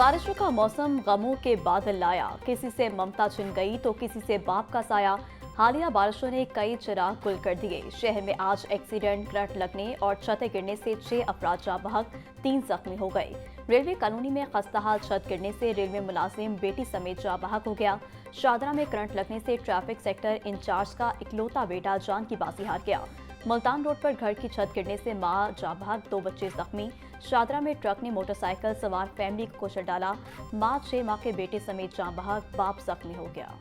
बारिशों का मौसम गमों के बादल लाया, किसी से ममता छिन गई तो किसी से बाप का साया। हालिया बारिशों ने कई चिराग गुल कर दिए। शहर में आज एक्सीडेंट, करंट लगने और छतें गिरने से 6 अफराद जाँ बहक, 3 जख्मी हो गए। रेलवे कॉलोनी में खस्ताहाल छत गिरने से रेलवे मुलाजिम बेटी समेत जाँ बहक हो गया। शादरा में करंट लगने से ट्रैफिक सेक्टर इंचार्ज का इकलौता बेटा जान की बाजी हार गया। मुल्तान रोड पर घर की छत गिरने से मां जाँ बहक, 2 बच्चे जख्मी। शादरा में ट्रक ने मोटरसाइकिल सवार फैमिली को कुचल डाला। मां 6 माह के बेटे समेत जाँ बहक, बाप जख्मी हो गया।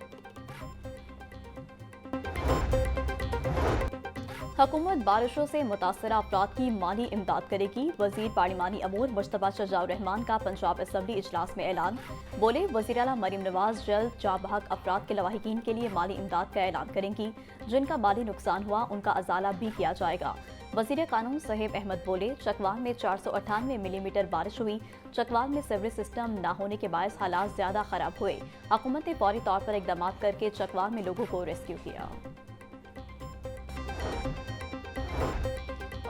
हुकूमत बारिशों से मुतासरा अफराद की माली इमदाद करेगी। वजीर पार्लिमानी अमूर मुश्तबा शजाउर रहमान का पंजाब असम्बली इजलास में ऐलान। बोले, वजीर आला मरीम नवाज जल्द जाँ बहक अफराद के लवाहिकीन के लिए माली इमदाद का ऐलान करेंगी। जिनका माली नुकसान हुआ उनका अजाला भी किया जाएगा। वजीर कानून सहेब अहमद बोले, चकवाल में 498 मिलीमीटर बारिश हुई। चकवाल में सीवरेज सिस्टम न होने के बायस हालात ज्यादा खराब हुए। हुकूमत ने फौरी तौर पर इकदाम करके चकवाल में लोगों को रेस्क्यू किया।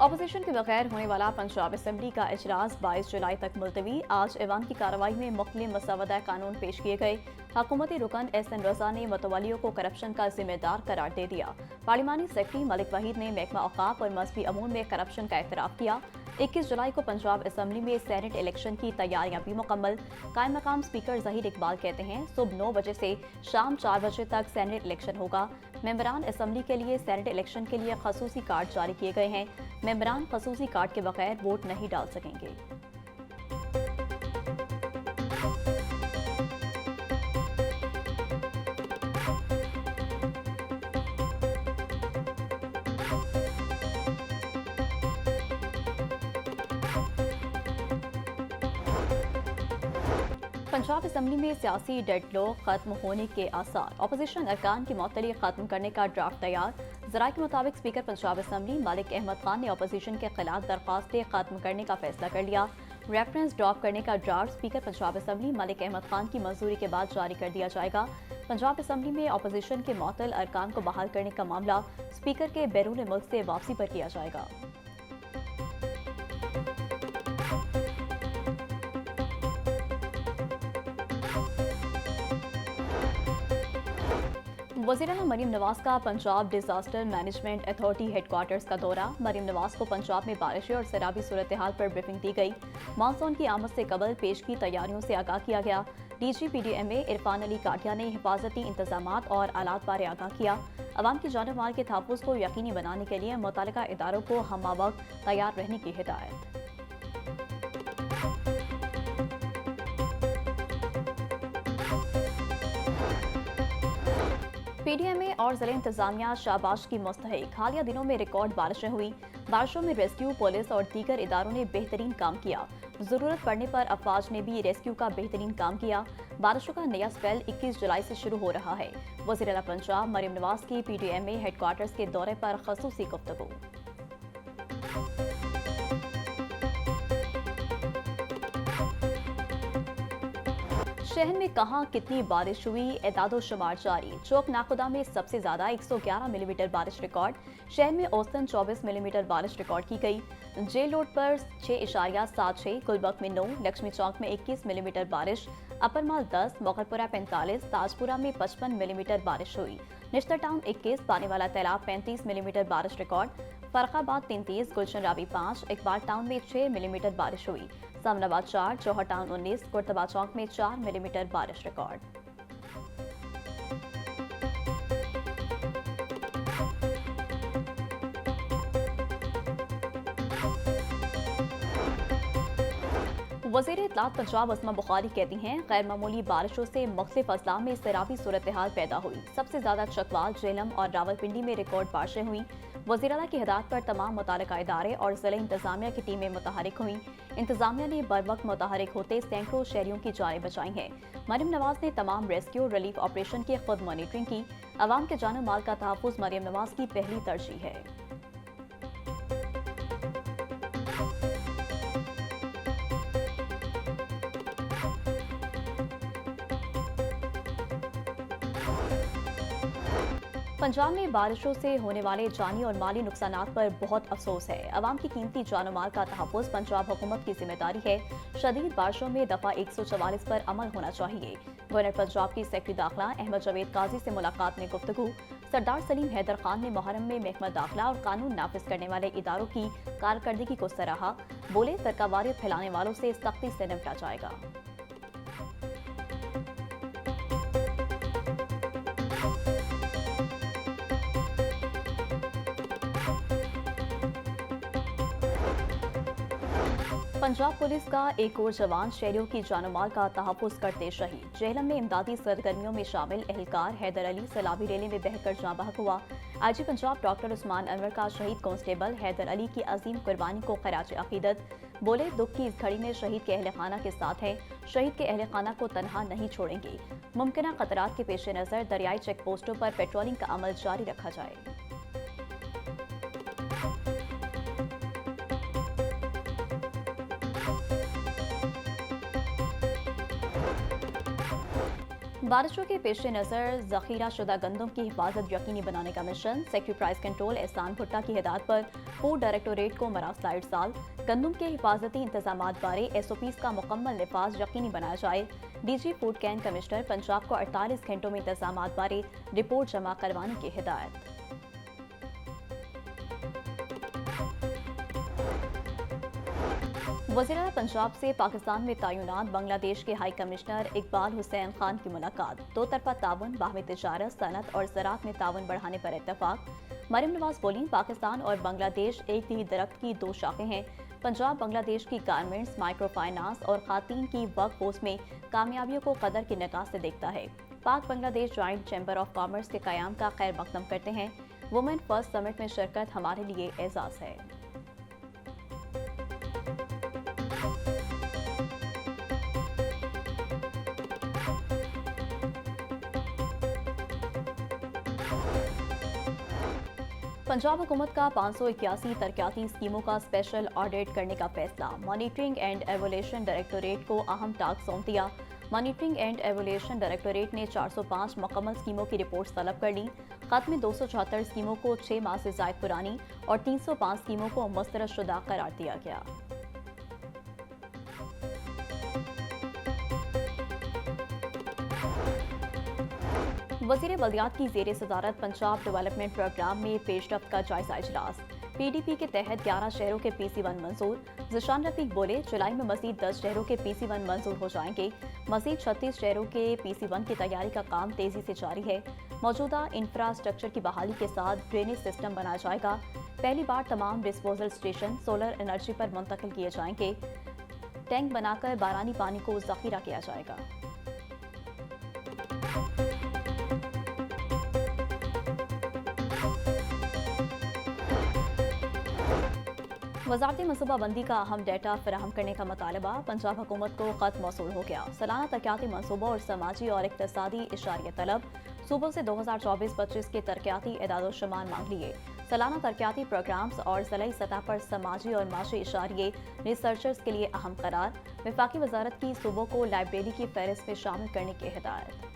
अपोजिशन के बगैर होने वाला पंजाब असम्बली का इजलास 22 जुलाई तक मुलतवी। आज ऐवान की कार्रवाई में मुख्तलिफ मसवदा कानून पेश किए गए। हुकूमती रुकन एहसन रजा ने मतवालियों को करप्शन का जिम्मेदार करार दे दिया। पार्लिमानी सेक्रेटरी मलिक वहीद ने महकमा औकाफ और मजहबी अमूर में करप्शन का एतराफ़ किया। 21 जुलाई को पंजाब असम्बली में सेनेट इलेक्शन की तैयारियां भी मुकम्मल। कायम मकाम स्पीकर जहीर इकबाल कहते हैं, सुबह 9 बजे से शाम 4 बजे तक सेनेट इलेक्शन होगा। मेंबरान असम्बली के लिए सेनेट इलेक्शन के लिए खसूसी कार्ड जारी किए गए हैं। मेंबरान खसूसी कार्ड के बगैर वोट नहीं डाल सकेंगे। पंजाब असम्बली में सियासी डेडलॉक खत्म होने के आसार। अपोजिशन अरकान की मअतली खत्म करने का ड्राफ्ट तैयार। ज़राए के मुताबिक स्पीकर पंजाब असम्बली मलिक अहमद खान ने अपोजिशन के खिलाफ दरख्वास्तें खत्म करने का फैसला कर लिया। रेफरेंस ड्रॉप करने का draft speaker Punjab assembly Malik Ahmad Khan की मंजूरी के बाद जारी कर दिया जाएगा। पंजाब असम्बली में अपोजिशन के मुअत्तल अरकान को बहाल करने का मामला स्पीकर के बैरून मुल्क से वापसी पर किया जाएगा। वज़ीर-ए-आला मरीम नवाज का Punjab disaster management authority headquarters का दौरा। मरीम नवाज को पंजाब में बारिशें और सैलाबी सूरत हाल पर ब्रीफिंग दी गई। मानसून की आमद से कबल पेश की तैयारियों से आगाह किया गया। DG-PDMA इरफान अली काटिया ने हिफाजती इंतजामात और आलात बारे आगाह किया। अवाम की जान माल के तहफ़्फ़ुज़ को यकीनी बनाने के लिए मुतल्लिका इदारों को हम्मावक्त तैयार रहने की हिदायत। PDMA और ज़िला इंतजामिया शाबाश की मुस्तहिक। हालिया दिनों में रिकॉर्ड बारिशें हुई। बारिशों में रेस्क्यू, पुलिस और दीगर इदारों ने बेहतरीन काम किया। जरूरत पड़ने पर अफवाज ने भी रेस्क्यू का बेहतरीन काम किया। बारिशों का नया स्पेल 21 जुलाई से शुरू हो रहा है। वज़ीर-ए-आला पंजाब मरीम नवाज की PDMA हेडक्वार्टर्स के दौरे पर खसूसी गुफ्तगू। शहर में कहां कितनी बारिश हुई, एदादो शुमार जारी। चौक नाकुदा में सबसे ज्यादा 111 मिलीमीटर बारिश रिकॉर्ड। शहर में औसतन 24 मिलीमीटर बारिश रिकॉर्ड की गई। जेल रोड पर 6.76, गुलबर्ग में 9, लक्ष्मी चौक में 21 मिलीमीटर बारिश, अपर माल 10, मोगलपुरा 45, ताजपुरा में 55 मिलीमीटर बारिश हुई। निश्तर टाउन 21, पानीवाला तालाब 35 मिलीमीटर बारिश रिकॉर्ड। फरखाबाद 33, गुलशन रावी 5, इकबाल टाउन में 6 मिलीमीटर बारिश हुई। सामनाबाद 4, जौहर टाउन 19, कुर्तबा चौक में 4 मिलीमीटर बारिश रिकॉर्ड। वज़ीर इत्तलात पंजाब अस्मा बुखारी कहती हैं, गैर मामूली बारिशों से मुख्तलिफ अजला में सैलाबी सूरत हाल पैदा हुई। सबसे ज्यादा चकवाल, झेलम और रावलपिंडी में रिकॉर्ड बारिशें हुई। वज़ीर-ए-आला की हिदायत पर तमाम मुताल्लिका इदारे और ज़िला इंतजामिया की टीमें मुतहरिक हुई। इंतजामिया ने बर वक्त मुतहरिक होते सैकड़ों शहरियों की जानें बचाई हैं। मरीम नवाज ने तमाम रेस्क्यू रिलीफ ऑपरेशन की खुद मॉनिटरिंग की। अवाम के जान माल का तहफ़्फ़ुज़ मरीम नवाज की पहली तरजीह है। पंजाब में बारिशों से होने वाले जानी और माली नुकसानात पर बहुत अफसोस है। अवाम की कीमती जानो माल का तहफ़्फ़ुज़ पंजाब हुकूमत की जिम्मेदारी है। शदीद बारिशों में दफ़ा 144 पर अमल होना चाहिए। गवर्नर पंजाब की सेक्रेटरी दाखिला अहमद जावेद काजी से मुलाकात में गुफ्तगू। सरदार सलीम हैदर खान ने मुहर्रम में महकमा दाखिला और कानून नाफिज करने वाले इदारों की कारकर्दगी को सराहा। बोले, तरकावारी फैलाने वालों से सख्ती से निपटा जाएगा। पंजाब पुलिस का एक और जवान शहरियों की जानो माल का तहफ़्फ़ुज़ करते शहीद। जेहलम में इमदादी सरगर्मियों में शामिल एहलकार हैदर अली सैलाबी रैली में बहकर जाँ बहक हुआ। आईजी पंजाब डॉक्टर उस्मान अनवर का शहीद कांस्टेबल हैदर अली की अजीम कुर्बानी को खराज अकीदत। बोले, दुख की इस घड़ी में शहीद के अहल खाना के साथ हैं। शहीद के अहल खाना को तनहा नहीं छोड़ेंगे। मुमकिन खतरात के पेश नज़र दरियाई चेक पोस्टों पर पेट्रोलिंग का अमल जारी रखा जाए। बारिशों के पेश नज़र जखीरा शुदा गंदम की हिफाजत यकीनी बनाने का मिशन। सेक्रेटरी प्राइस कंट्रोल एहसान भुट्टा की हिदायत पर फूड डायरेक्टोरेट को मरासला इरसाल। गंदम के हिफाजती इंतजामात बारे SOPs का मुकम्मल निफाज यकीनी बनाया जाए। DG food can commissioner Punjab को 48 घंटों में इंतजामात बारे रिपोर्ट जमा करवाने की हिदायत। वज़ीर-ए-आला पंजाब से पाकिस्तान में तैनात बांग्लादेश के हाई कमिश्नर इकबाल हुसैन खान की मुलाकात। दो तरफा ताउन, बाहमी तिजारत, सनत और ज़राअत में ताउन बढ़ाने पर इत्तफाक। मरियम नवाज बोली, पाकिस्तान और बांग्लादेश एक ही दरख्त की दो शाखें हैं। पंजाब बांग्लादेश की गारमेंट्स, माइक्रो फाइनेंस और खातीन की वर्कफोर्स में कामयाबियों को कदर की निगाह से देखता है। पाक Bangladesh joint chamber of commerce के क़याम का खैर मकदम करते हैं। वुमेन फर्स्ट समिट में शिरकत हमारे लिए एजाज़ है। पंजाब हुकूमत का 581 तरक्याती स्कीमों का स्पेशल ऑडिट करने का फैसला। मॉनिटरिंग एंड एवोल्यूशन डायरेक्टोरेट को अहम टास्क सौंप दिया। मॉनिटरिंग एंड एवोल्यूशन डायरेक्टोरेट ने 405 मुकम्मल स्कीमों की रिपोर्ट्स तलब कर ली। खत में 274 स्कीमों को 6 माह से ज़ायद पुरानी और 305 स्कीमों को मुस्तरदशुदा करार दिया गया। वज़ीर बल्दियात की ज़ेर सदारत पंजाब डेवलपमेंट प्रोग्राम में पेशरफ्त का जायजा इजलास। PDP के तहत 11 शहरों के PC1 मंजूर। ज़िशान रफीक बोले, जुलाई में मज़ीद 10 शहरों के PC1 मंजूर हो जाएंगे। मज़ीद 36 शहरों के PC1 की तैयारी का काम तेज़ी से जारी है। मौजूदा इंफ्रास्ट्रक्चर की बहाली के साथ ड्रेनेज सिस्टम बनाया जाएगा। पहली बार तमाम डिस्पोजल स्टेशन सोलर एनर्जी पर मुंतकिल किए जाएंगे। टैंक बनाकर बारानी पानी को ज़ख़ीरा किया जाएगा। वज़ारती मनसूबाबंदी का अहम डेटा फराहम करने का मुतालबा। पंजाब हुकूमत को ख़त मौसूल हो गया। सालाना तरक्याती मनसूबा और समाजी और इक़्तिसादी इशारिया तलब। सूबों से 2024-25 के तरक्याती एदाद-ओ-शुमार मांग लिए। सालाना तरक्याती प्रोग्राम्स और ज़िलाई सतह पर समाजी और माशी इशारिये रिसर्चर्स के लिए अहम करार। वफाकी वजारत की सूबों को लाइब्रेरी की फहरिस्त में शामिल करने की हिदायत।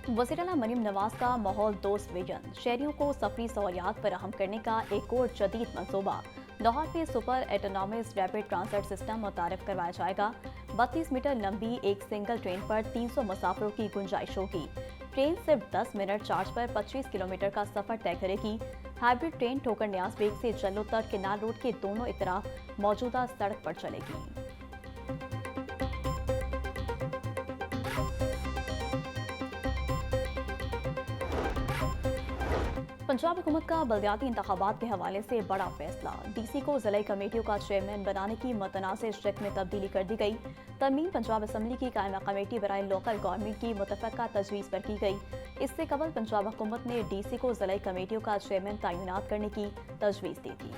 वज़ीर-ए-आला मरियम नवाज का माहौल दोस्त विजन। शहरियों को सफरी सहूलियात फराहम करने का एक और जदीद मनसूबा। लाहौर में super autonomous rapid transport system मुतारिफ करवाया जाएगा। 32 मीटर लंबी एक सिंगल ट्रेन पर 300 मुसाफिरों की गुंजाइश होगी। ट्रेन सिर्फ 10 मिनट चार्ज पर 25 किलोमीटर का सफर तय करेगी। हाइब्रिड ट्रेन ठोकर न्याज बेग से जल्लो तक किनार रोड के दोनों इतराफ मौजूदा सड़क पर चलेगी। पंजाब हुकूमत का बल्दियाती इंतखाबात के हवाले से बड़ा फैसला। DC को ज़िला कमेटियों का चेयरमैन बनाने की मुतनाज़ शक्ल में तब्दीली कर दी गई। तरमीम पंजाब असम्बली की कायमा कमेटी बराए लोकल गवर्नमेंट की मुतफ़क्का तजवीज़ पर की गई। इससे कबल पंजाब हुकूमत ने DC को ज़िला कमेटियों का चेयरमैन तैनात करने की तजवीज़ दी थी।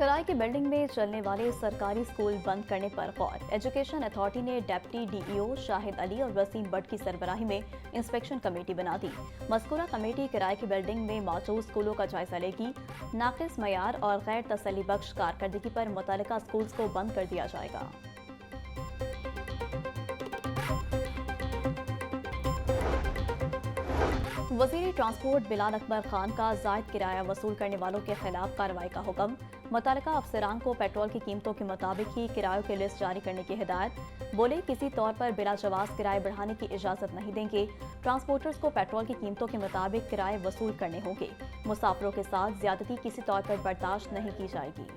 किराए की बिल्डिंग में चलने वाले सरकारी स्कूल बंद करने पर गौर। एजुकेशन अथॉरिटी ने डिप्टी डीईओ शाहिद अली और वसीम भट्ट की सरबराही में इंस्पेक्शन कमेटी बना दी। मज़कूरा कमेटी किराए की बिल्डिंग में मौजूद स्कूलों का जायजा लेगी। नाक़िस मयार और गैर तसल्ली बख्श कारकर्दगी पर मुतल्लिका स्कूल्स को बंद कर दिया जाएगा। वज़ीर ट्रांसपोर्ट बिलाल अकबर खान का जायद किराया वसूल करने वालों के खिलाफ कार्रवाई का हुक्म। मुतल्लिका अफसरान को पेट्रोल की कीमतों के मुताबिक ही किरायों की लिस्ट जारी करने की हिदायत। बोले किसी तौर पर बिला जवाज किराए बढ़ाने की इजाजत नहीं देंगे। ट्रांसपोर्टर्स को पेट्रोल की कीमतों के मुताबिक किराए वसूल करने होंगे। मुसाफिरों के साथ ज्यादती किसी तौर पर बर्दाश्त नहीं की जाएगी।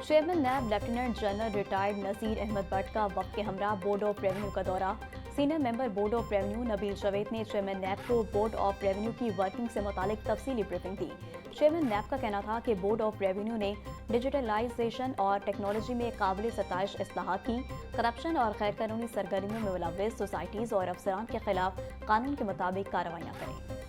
चेयरमैन नैब लेफ्टिनेंट जनरल रिटायर्ड नज़ीर अहमद भट्ट का वक्त के हमरा बोर्ड ऑफ रेवेन्यू का दौरा। Senior member board of revenue Nabeel Javed ने चेयरमैन नैब को बोर्ड ऑफ रेवेन्यू की वर्किंग से मुतालिक तफसीली ब्रीफिंग दी। चेयरमैन नैब का कहना था कि बोर्ड ऑफ रेवेन्यू ने डिजिटलाइजेशन और टेक्नोलॉजी में काबिल सताइश इस्लाहात की। करप्शन और गैर कानूनी सरगर्मियों में मुलव्वस सोसाइटीज़ और अफसरान के खिलाफ कानून के मुताबिक कार्रवाइयाँ करें।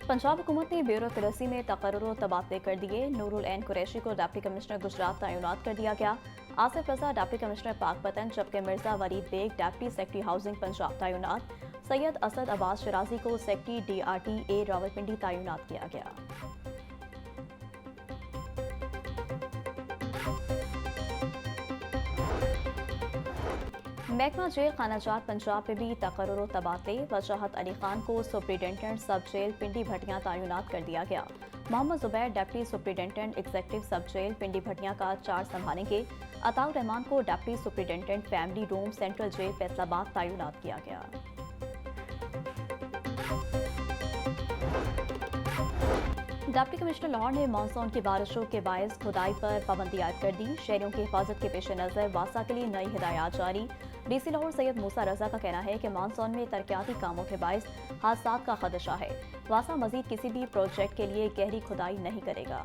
पंजाब हुकूमत ने ब्यूरोक्रेसी में तकर्रुर तबादले कर दिए। नूरुल ऐन कुरैशी को डिप्टी कमिश्नर गुजरात तैनात कर दिया गया। आसिफ रजा डिप्टी कमिश्नर पाकपतन, जबकि Mirza Warid Baig deputy secretary housing Punjab तैनात। सैयद असद अब्बास शराजी को सेक्रेटरी DRTA रावलपिंडी तैनात किया गया। महकमा जेल खानाजात पंजाब में भी तकर्रुर तबादले। वजाहत अली खान को सुप्रिंटेंडेंट सब जेल पिंडी भटियां तैनात कर दिया गया। Mohammad Zubair deputy superintendent executive sub jail Pindi Bhattian का चार्ज संभालेंगे। अताउर रहमान को deputy superintendent family room central jail Faisalabad तैनात किया गया। डिप्टी कमिश्नर लाहौर ने मानसून की बारिशों के बायस खुदाई पर पाबंदी आयद कर दी। शहरों की हिफाजत के पेश नज़र वासा के लिए नई हिदायत जारी। DC लाहौर सैयद मूसा रजा का कहना है कि मानसून में तरक्याती कामों के बायस हादसात का खदशा है। वासा मजीद किसी भी प्रोजेक्ट के लिए गहरी खुदाई नहीं करेगा।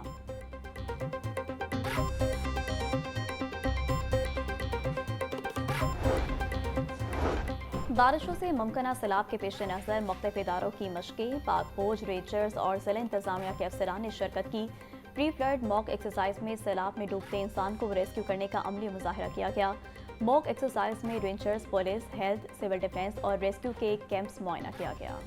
बारिशों से मुमकिन सैलाब के पेश नज़र मुख्तलिफ इदारों की मशकें। पाक फौज, रेंजर्स और जिला इंतजामिया के अफसरान ने शिरकत की। प्री फ्लड मॉक एक्सरसाइज में सैलाब में डूबते इंसान को रेस्क्यू करने का अमली मुजाहरा किया गया। मॉक एक्सरसाइज में rangers, police, health, civil defence और रेस्क्यू के कैंप्स मुआयना किया गया।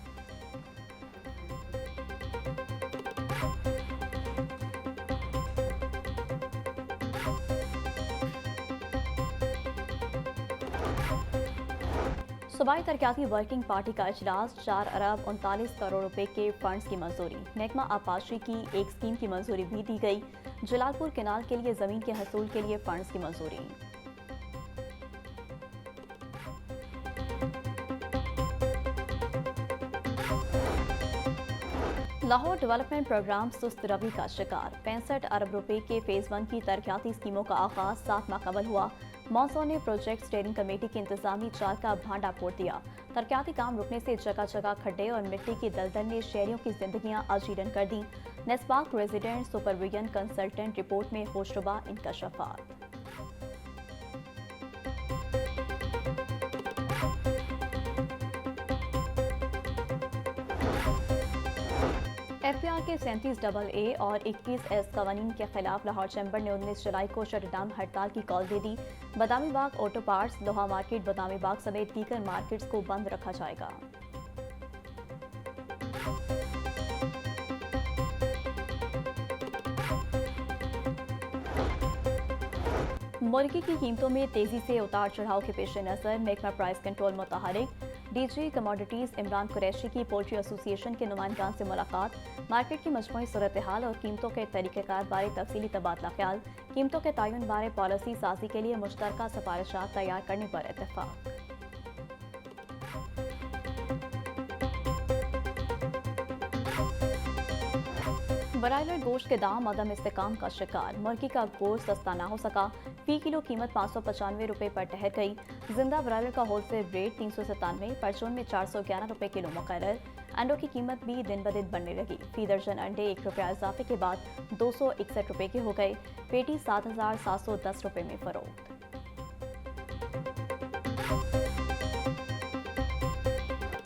सूबाई तरक्याती वर्किंग पार्टी का इजलास। 4 अरब 39 करोड़ रुपए के फंड्स की मंजूरी। महकमा आबपाशी की एक स्कीम की मंजूरी भी दी गई। जलालपुर केनाल के लिए जमीन के हसूल के लिए फंड्स की मंजूरी। लाहौर डेवलपमेंट प्रोग्राम सुस्त रवि का शिकार। 65 अरब रुपए के फेज 1 की तरक्याती स्कीमों का आगाज 7 माह कबल हुआ। मौसम ने प्रोजेक्ट स्टेयरिंग कमेटी की इंतजामी चाल का भांडा फोड़ दिया। तरक्याती काम रुकने से जगह जगह खड्डे और मिट्टी की दलदल ने शहरियों की जिंदगियां अजीरन कर दी। NESPAK resident supervision consultant report में होशरुबा इंकशाफात। FPR के 37AA और 21S कवानीन के खिलाफ लाहौर चैम्बर ने 19 जुलाई को शटडाउन हड़ताल की कॉल दे दी। बदामी बाग ऑटो पार्ट्स, लोहा मार्केट, बदामी बाग समेत दीगर मार्केट्स को बंद रखा जाएगा। मुर्गी की कीमतों में तेजी से उतार चढ़ाव के पेश नज़र महकमा प्राइस कंट्रोल मुतहरिक DG कमोडिटीज इमरान कुरैशी की पोल्ट्री एसोसिएशन के नुमाइंदान से मुलाकात। मार्केट की मजमूई सूरत हाल और कीमतों के तरीक़ेकार बारे तफसीली तबादला ख्याल। कीमतों के तयन बारे पॉलिसी साजी के लिए मुश्तरका सिफारिशात तैयार करने पर इत्तेफाक। ब्रायलर गोश्त के दाम अदम इस्तेकाम का शिकार। मुर्गी का गोश्त सस्ता ना हो सका। फी किलो कीमत 595 रुपए पर ठहर गई। जिंदा ब्रायलर का होलसेल रेट 397, परचून में 411 रुपए किलो मुकर्रर। अंडों की कीमत भी दिन ब दिन बढ़ने लगी। फी दर्जन अंडे ₹1 इजाफे के बाद ₹261 के हो गए। पेटी 7,710 रुपये में फरोख्त।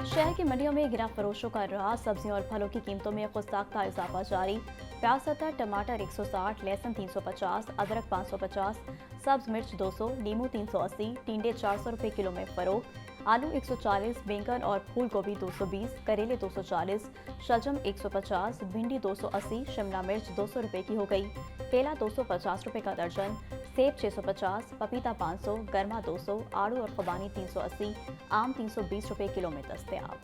शहर की मंडियों में गिरा फरोशों का राह। सब्जियों और फलों की कीमतों में खुस्ताख्ता इजाफा जारी। प्याज 70, टमाटर 160, लहसुन 350, अदरक 550, सब्ज मिर्च 200, नींबू 380, टिंडे 400 रुपये किलो में फरोख्त। आलू 140, बैंगन और फूल गोभी 220, करेले 240, शलजम 150, भिंडी 280, शिमला मिर्च 200 रुपये की हो गई। केला 250 रुपये का दर्जन, सेब 650, पपीता 500, गरमा 200, आड़ू और खुबानी 380, आम 320 रुपये किलो में दस्तयाब।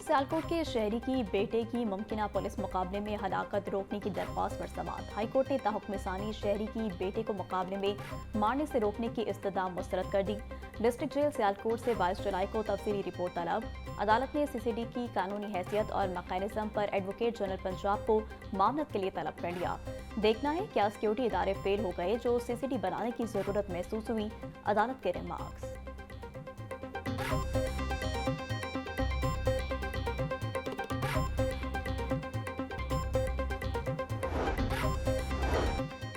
सियालकोट के शहरी की बेटे की मुमकिना पुलिस मुकाबले में हलाकत रोकने की दरख्वास्त पर समाअत। हाईकोर्ट ने ताहुक्मसानी शहरी की बेटे को मुकाबले में मारने से रोकने की इस्तदा मुस्तरद कर दी। डिस्ट्रिक्ट जेल सियालकोट से 22 जुलाई को तफसीली रिपोर्ट तलब। अदालत ने सीसीडी की कानूनी हैसियत और मैकेनिज्म पर एडवोकेट जनरल पंजाब को मामलत के लिए तलब कर लिया। देखना है क्या सिक्योरिटी इदारे फेल हो गए जो सीसीडी बनाने की जरूरत महसूस हुई। अदालत के रिमार्क्स।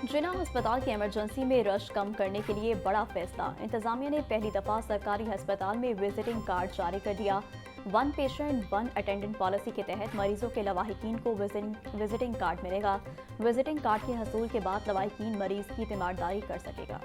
जिना अस्पताल की इमरजेंसी में रश कम करने के लिए बड़ा फैसला। इंतजामिया ने पहली दफा सरकारी अस्पताल में विजिटिंग कार्ड जारी कर दिया। 1 पेशेंट 1 अटेंडेंट पॉलिसी के तहत मरीजों के लवाहिकीन को विजिटिंग कार्ड मिलेगा। विजिटिंग कार्ड के हसूल के बाद लवाहिकीन मरीज की तीमारदारी कर सकेगा।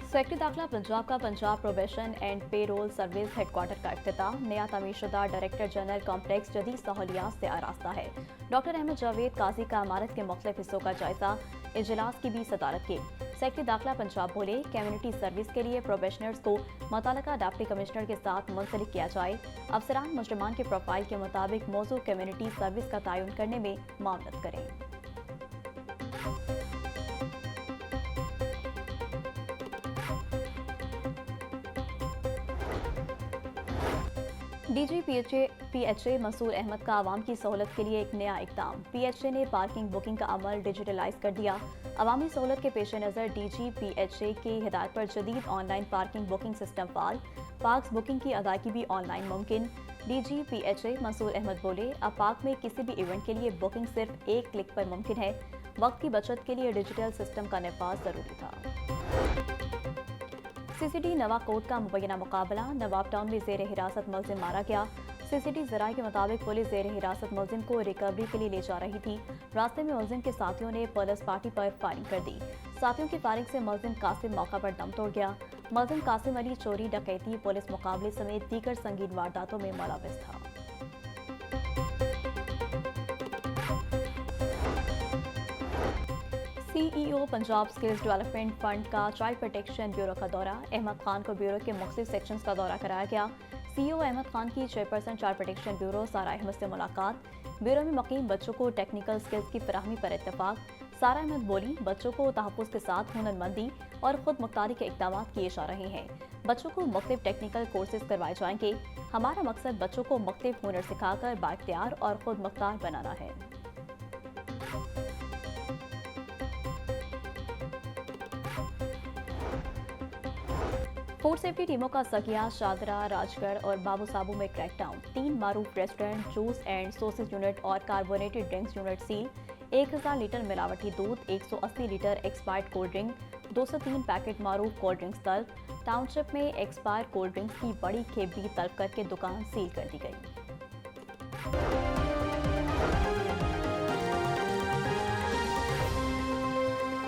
सेक्रेटरी दाखिला पंजाब का Punjab probation and payroll service headquarter का इफ्तिताह। नया तमीरशुदा डायरेक्टर जनरल कॉम्प्लेक्स जदीद सहूलियात से आरास्ता है। डॉक्टर अहमद जावेद काजी का इमारत के मुख्तलिफ हिस्सों का जायजा। इजलास की भी सदारत की। सेक्रेटरी दाखिला पंजाब बोले, कम्युनिटी सर्विस के लिए प्रोबेशनर्स को मुतल्लिका डिप्टी कमिश्नर के साथ मुंसलिक किया जाए। अफसरान मुजरिमान के प्रोफाइल के मुताबिक मौजू कम्युनिटी सर्विस का तयन करने में मामलत करें। डीजी पीएचए मंसूर अहमद का आवाम की सहूलत के लिए एक नया इकदाम। पीएचए ने पार्किंग बुकिंग का अमल डिजिटलाइज कर दिया। अवामी सहूलत के पेश नज़र डीजी पीएचए की हिदायत पर जदीद ऑनलाइन पार्किंग बुकिंग सिस्टम फाल। पार्क्स बुकिंग की अदायगी भी ऑनलाइन मुमकिन। डीजी पीएचए मंसूर अहमद बोले, अब पार्क में किसी भी इवेंट के लिए बुकिंग सिर्फ एक क्लिक पर मुमकिन है। वक्त की बचत के लिए डिजिटल सिस्टम का नफाज जरूरी था। सीसीडी नवाकोट का मुबैना मुकाबला। नवाब टाउन में जेर हिरासत मुलजिम मारा गया। सीसीडी जराये के मुताबिक पुलिस जेर हिरासत मुलजिम को रिकवरी के लिए ले जा रही थी। रास्ते में मुलजिम के साथियों ने पुलिस पार्टी पर फायरिंग कर दी। साथियों की फायरिंग से मुलजिम कासिम मौका पर दम तोड़ गया। मुलजिम कासिम अली चोरी, डकैती, पुलिस मुकाबले समेत दीगर संगीन वारदातों में मुलव्वस था। CEO Punjab skills development fund का चाइल्ड प्रोटेक्शन ब्यूरो का दौरा। अहमद खान को ब्यूरो के मुख्तलिफ सेक्शंस का दौरा कराया गया। सीईओ अहमद खान की चेयरपर्सन चाइल्ड प्रोटेक्शन ब्यूरो सारा अहमद से मुलाकात। ब्यूरो में मुकीम बच्चों को टेक्निकल स्किल्स की फराहमी पर इत्तेफाक। सारा अहमद बोली, बच्चों को तहफ़्फ़ुज़ के साथ हुनरमंदी और खुद मुख्तारी के इक़दाम किए जा रहे हैं। बच्चों को मुख्तलिफ टेक्निकल कोर्सेज करवाए जाएंगे। हमारा मकसद बच्चों को मुख्तलिफ हुनर सिखाकर बाइख्तियार और खुद मुख्तार बनाना है। फूड सेफ्टी टीमों का सकिया, शादरा, राजगढ़ और बाबू साबू में क्रैकडाउन। 3 मारूफ restaurant, juice and sausage unit और carbonated drinks unit seal. 1000 litre मिलावटी दूध, 180 litre expired cold drink, 203 packet मारूफ कोल्ड ड्रिंक्स तलब। टाउनशिप में एक्सपायर कोल्ड ड्रिंक्स की बड़ी खेप भी तलब करके दुकान सील कर दी गई।